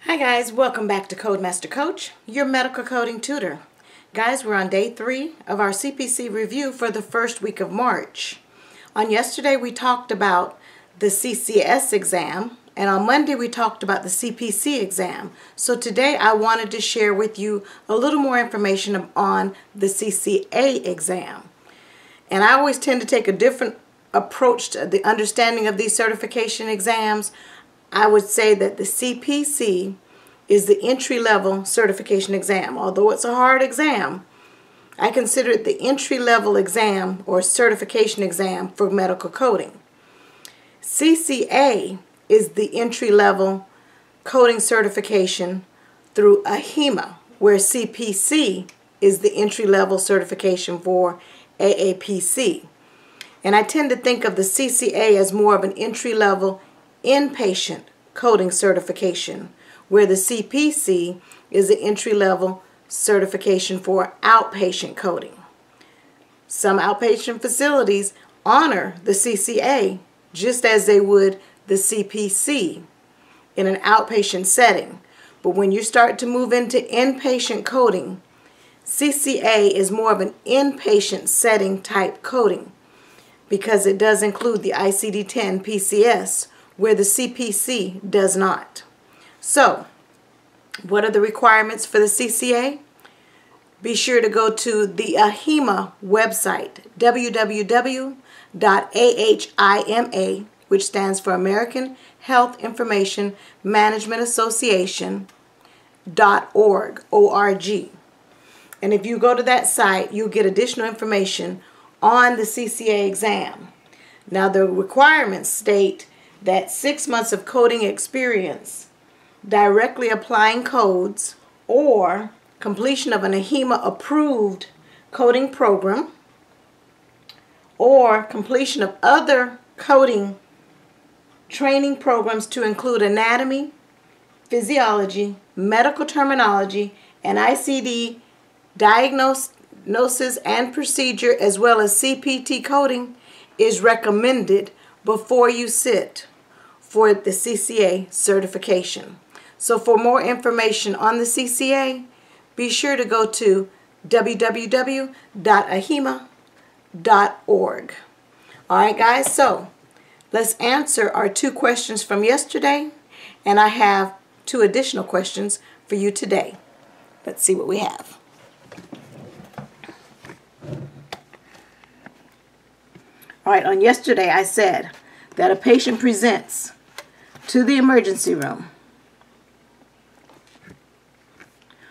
Hi guys, welcome back to Codemaster Coach, your medical coding tutor. Guys, we're on day 3 of our CPC review for the first week of March. On yesterday we talked about the CCS exam, and on Monday we talked about the CPC exam. So today I wanted to share with you a little more information on the CCA exam. And I always tend to take a different approach to the understanding of these certification exams. I would say that the CPC is the entry-level certification exam. Although it's a hard exam, I consider it the entry-level exam or certification exam for medical coding. CCA is the entry-level coding certification through AHIMA, where CPC is the entry-level certification for AAPC. And I tend to think of the CCA as more of an entry-level inpatient coding certification, where the CPC is the entry-level certification for outpatient coding. Some outpatient facilities honor the CCA just as they would the CPC in an outpatient setting. But when you start to move into inpatient coding, CCA is more of an inpatient setting type coding because it does include the ICD-10 PCS, where the CPC does not. So, what are the requirements for the CCA? Be sure to go to the AHIMA website, www.AHIMA, which stands for American Health Information Management Association.org, O-R-G. And if you go to that site, you'll get additional information on the CCA exam. Now, the requirements state that 6 months of coding experience, directly applying codes, or completion of an AHIMA approved coding program, or completion of other coding training programs to include anatomy, physiology, medical terminology, and ICD diagnosis and procedure, as well as CPT coding, is recommended before you sit for the CCA certification. So for more information on the CCA, be sure to go to www.ahima.org. All right, guys, so let's answer our 2 questions from yesterday, and I have 2 additional questions for you today. Let's see what we have. All right, on yesterday I said that a patient presents to the emergency room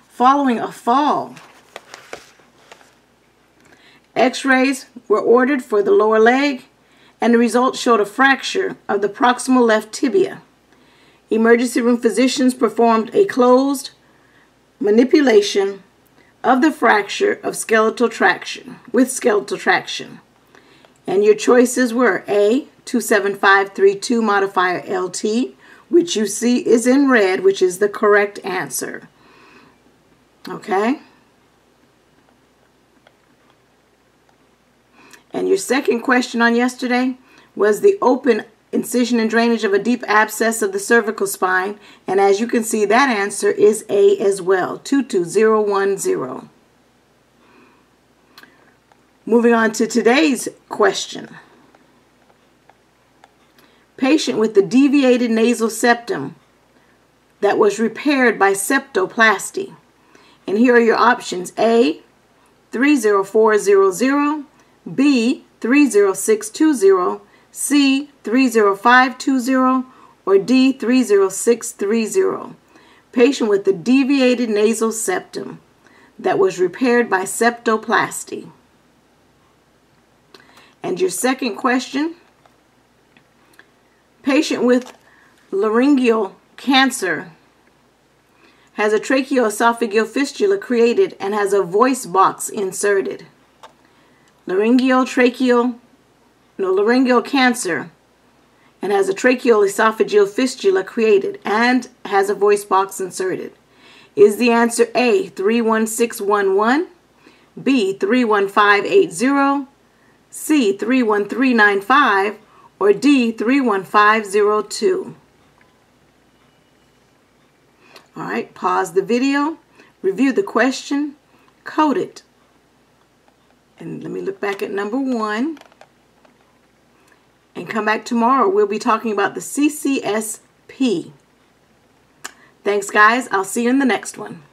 following a fall. X-rays were ordered for the lower leg, and the results showed a fracture of the proximal left tibia. Emergency room physicians performed a closed manipulation of the fracture of skeletal traction with skeletal traction. And your choices were A, 27532 modifier LT, which you see is in red, which is the correct answer. Okay? And your second question on yesterday was the open incision and drainage of a deep abscess of the cervical spine. And as you can see, that answer is A as well, 22010. Moving on to today's question. Patient with the deviated nasal septum that was repaired by septoplasty. And here are your options. A, 30400, B, 30620, C, 30520, or D, 30630. Patient with the deviated nasal septum that was repaired by septoplasty. And your second question, patient with laryngeal cancer has a tracheoesophageal fistula created and has a voice box inserted. Laryngeal cancer and has a tracheoesophageal fistula created and has a voice box inserted. Is the answer A, 31611, B, 31580, C, 31395, or D, 31502? All right, pause the video, review the question, code it. And let me look back at number 1. And come back tomorrow. We'll be talking about the CCSP. Thanks, guys. I'll see you in the next one.